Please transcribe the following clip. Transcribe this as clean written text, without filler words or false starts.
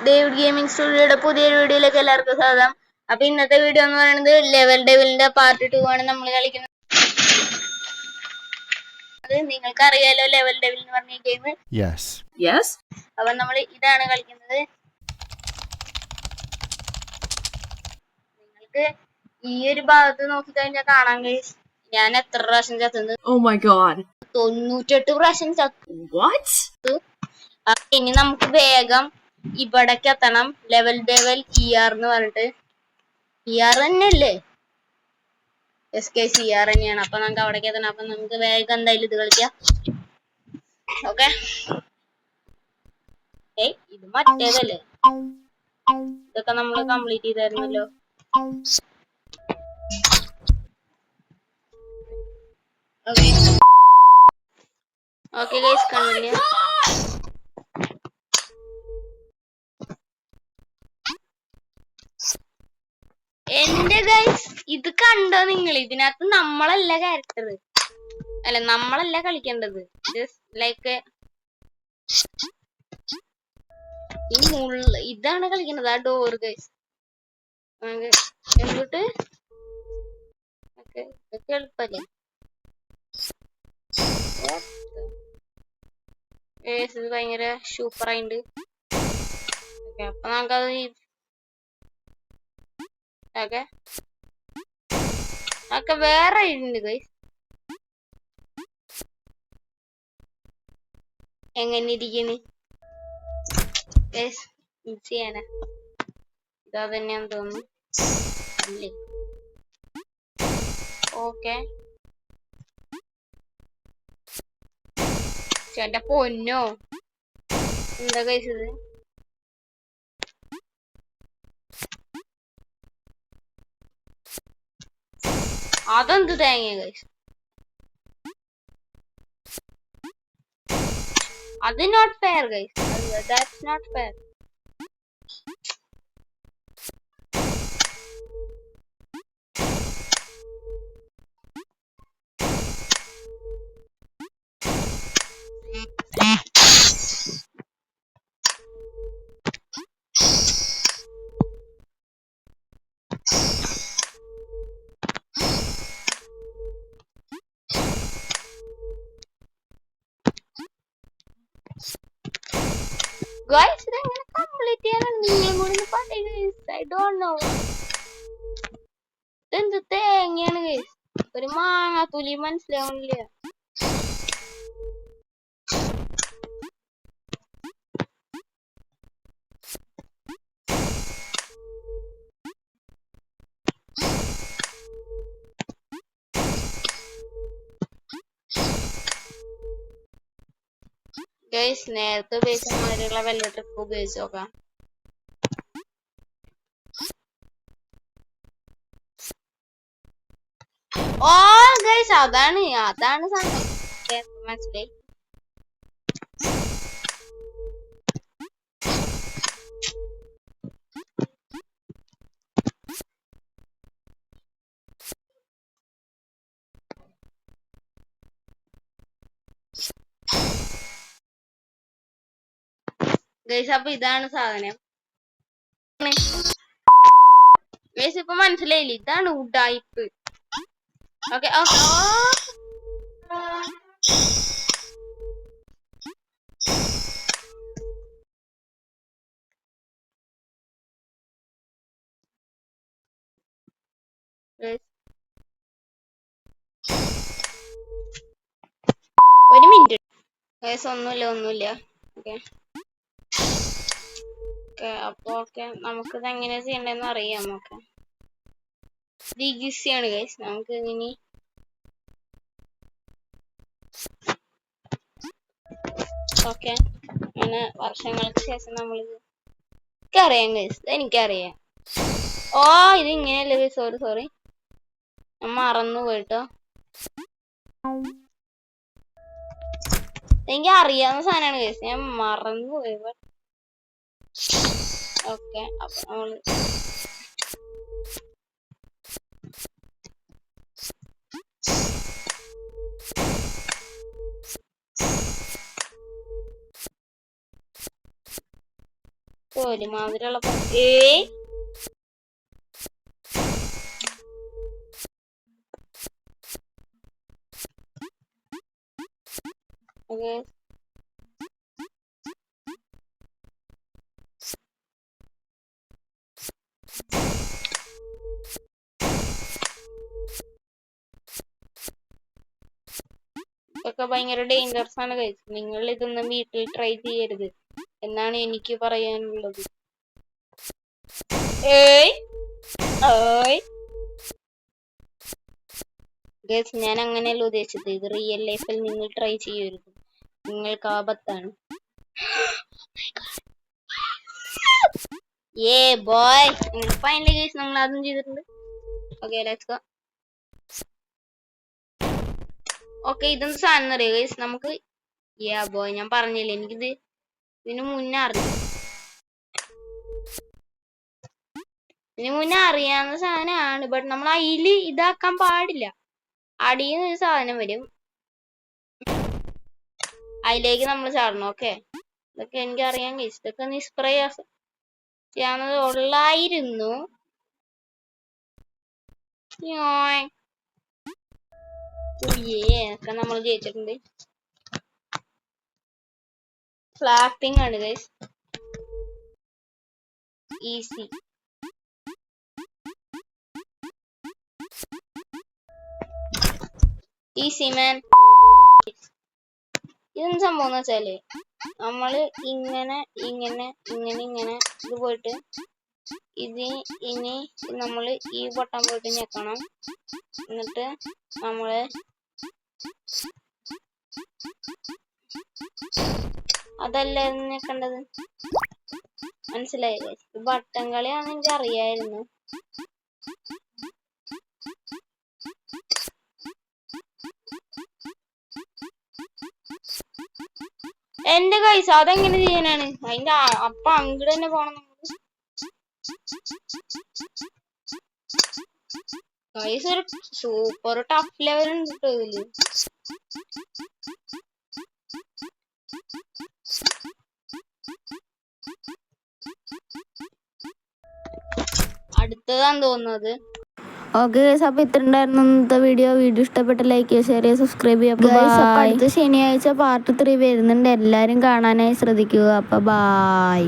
David gaming സ്റ്റുഡിയോയുടെ പുതിയൊരു വീഡിയോയിലേക്ക് എല്ലാവർക്കും സ്വാഗതം. അപ്പൊ ഇന്നത്തെ വീഡിയോ എന്ന് പറയുന്നത് ലെവൽ ഡെവിലിന്റെ പാർട്ട് 2 ആണ് നമ്മൾ കളിക്കുന്നത്. നിങ്ങൾക്ക് അറിയാലോ ലെവൽ ഡെവിൽ എന്ന് പറഞ്ഞ ഗെയിം. അപ്പൊ നമ്മൾ ഇതാണ് കളിക്കുന്നത്. നിങ്ങൾക്ക് ഈ ഒരു ഭാഗത്ത് നോക്കിക്കഴിഞ്ഞാൽ കാണാൻ കഴിയും ഞാൻ എത്ര പ്രാവശ്യം ചത്തുന്നത്. 98 പ്രാവശ്യം ചത്തു. അപ്പൊ ഇനി നമുക്ക് വേഗം ഇവിടേക്ക് എത്തണം. ലെവൽ ഡെവൽ ER എന്ന് പറഞ്ഞിട്ട് ER തന്നെയല്ലേ? SKCR തന്നെയാണ്. അപ്പൊ നമുക്ക് അവിടേക്ക് എത്തണം. അപ്പൊ നമുക്ക് വേഗം എന്തായാലും ഇത് കളിക്കാം. ഓക്കെ, ഇത് മറ്റേതല്ലേ? ഇതൊക്കെ നമ്മൾ കംപ്ലീറ്റ് ചെയ്തായിരുന്നല്ലോ. Okay guys, continue. എന്റെ ഗൈസ് ഇത് കണ്ടോ നിങ്ങൾ? ഇതിനകത്ത് നമ്മളല്ല ക്യാരക്ടർ, അല്ല നമ്മളല്ല കളിക്കേണ്ടത്. ലൈക്ക് ഈ ഇതാണ് കളിക്കേണ്ടത്, ആ ഡോർ ഗൈസ്. എന്നിട്ട് ഇതൊക്കെ എളുപ്പല്ലേ? ഇത് ഭയങ്കര സൂപ്പറായിണ്ട്. അപ്പൊ നമുക്കത് ഒക്കെ വേറെ ഉണ്ട് ഗൈസ്. എങ്ങനെ ഇരിക്കണ് ഗൈസ്? ചെയ്യാനാ ഇതാ തന്നെയാന്ന് തോന്നുന്നു അല്ലേ? ഓക്കെ, ചേട്ടാ പൊന്നോ, എന്താ ഗൈസ് ഇത്? അതെന്ത് തേങ്ങ ഗൈസ്? അത് not fair guys. That's not fair. Guys, ഇതെങ്ങനെ കംപ്ലീറ്റ് ചെയ്യാനാണ് നിങ്ങളും കൂടി ഒന്ന് പറയ് ഗൈസ്. I don't know. ഇതെന്ത് തേങ്ങയാണ് ഗൈസ്? ഒരു മാങ്ങാത്തുലി മനസ്സിലാവണില്ല. ഗൈസ്, നേരത്തെ ഉപയോഗിച്ച മാതിരിയുള്ള വല്ല ട്രിപ്പ് ഉപയോഗിച്ച് നോക്കാം. ഓ ഗൈസ്, അതാണ് സംഭവം. മനസ്സിലായി. ഗൈസ്, അപ്പൊ ഇതാണ് സാധനം. ഗൈസ്, ഇപ്പൊ മനസ്സിലായില്ലേ? ഇതാണ് ഉഡായിപ്പ്. ഓക്കെ, ഒരു മിനിറ്റ് ഗൈസ്. ഒന്നുമില്ല. ഓക്കെ, അപ്പൊ നമുക്കിത് എങ്ങനെയാ ചെയ്യണ്ടെന്ന് അറിയാം. നമുക്ക് ഈസിയാണ് ഗൈസ്. നമുക്ക് ഇനി അങ്ങനെ വർഷങ്ങൾക്ക് ശേഷം നമ്മളിത് അറിയാം ഗൈസ്. എനിക്കറിയാം. ഇത് ഇങ്ങനെയല്ലേ ഗൈസ്? സോറി, ഞാൻ മറന്നു പോയിട്ടോ. എനിക്ക് അറിയാവുന്ന സാധനമാണ് ഗൈസ്, ഞാൻ മറന്നു പോയി. ഓക്കെ, അപ്പൊ നമ്മള് ഒരുമാതിരിയുള്ള ഇതൊക്കെ ഭയങ്കര ഡേഞ്ചറസ് ആണ് ഗൈസ്. നിങ്ങൾ ഇതൊന്നും വീട്ടിൽ ട്രൈ ചെയ്യരുത് എന്നാണ് എനിക്ക് പറയാനുള്ളത്. ഗൈസ്, ഞാൻ അങ്ങനെയല്ല ഉദ്ദേശിച്ചത്. ഇത് റിയൽ ലൈഫിൽ നിങ്ങൾ ട്രൈ ചെയ്യരുത്, നിങ്ങൾക്ക് ആപത്താണ്. ബോയ്, ഫൈനലി ഗൈസ് നമ്മൾ അതും ചെയ്തിട്ടുണ്ട്. Okay, let's go. ഓക്കെ, ഇതെന്ത് സാധനം അറിയോ ഗൈസ്? നമുക്ക് ബോയ്, ഞാൻ പറഞ്ഞില്ലേ എനിക്കിത് ഇതിനു മുന്നേ അറിയാവുന്ന സാധനമാണ്. ബട്ട് നമ്മൾ അതില് ഇതാക്കാൻ പാടില്ല. അടിയുന്ന ഒരു സാധനം വരും, അതിലേക്ക് നമ്മൾ ചാടണം. ഓക്കെ, ഇതൊക്കെ എനിക്ക് അറിയാൻ ഗൈസ്. ഇതൊക്കെ നിഷ്പ്രയാസം ചെയ്യാവുന്നത് ഉള്ളായിരുന്നു. ഒക്കെ നമ്മൾ ജയിച്ചിട്ടുണ്ട്. ഫ്ലാപ്പിംഗ് ആണ് ഗൈസ്. ഈസി. Easy man. ഇതെന്ത് സംഭവം എന്ന് വെച്ചാല് നമ്മള് ഇങ്ങനെ ഇങ്ങനെ ഇങ്ങനെ ഇങ്ങനെ ഇത് പോയിട്ട് ഇനി നമ്മള് ഈ ബട്ടൺ പോയിട്ട് ഞെക്കണം. എന്നിട്ട് നമ്മള് അതല്ല ഞെക്കേണ്ടത്, മനസ്സിലായില്ലേ? ബട്ടൺ കളിയാണെന്ന് എനിക്ക് അറിയായിരുന്നു. എന്റെ കൈസ് അതെങ്ങനെ ചെയ്യാനാണ്? അതിന്റെ അപ്പ അങ്ങോട്ട് തന്നെ പോണം. കൈസ് ഒരു സൂപ്പർ ടഫ് ലെവൽ ഉണ്ട് കേട്ടോ ഇതില്. അടുത്തതാന്ന് തോന്നുന്നത്. ഓക്കെ ഗൈസ്, അപ്പോൾ ഇത്ര ഉണ്ടായിരുന്നു ഇന്നത്തെ വീഡിയോ. ഇഷ്ടപ്പെട്ട ലൈക്ക് ചെയ്യുക, ഷെയർ ചെയ്യുക, സബ്സ്ക്രൈബ് ചെയ്യുക. അടുത്ത ശനിയാഴ്ച പാർട്ട് 3 വരുന്നുണ്ട്. എല്ലാവരും കാണാനായി ശ്രദ്ധിക്കുക. അപ്പോൾ ബൈ.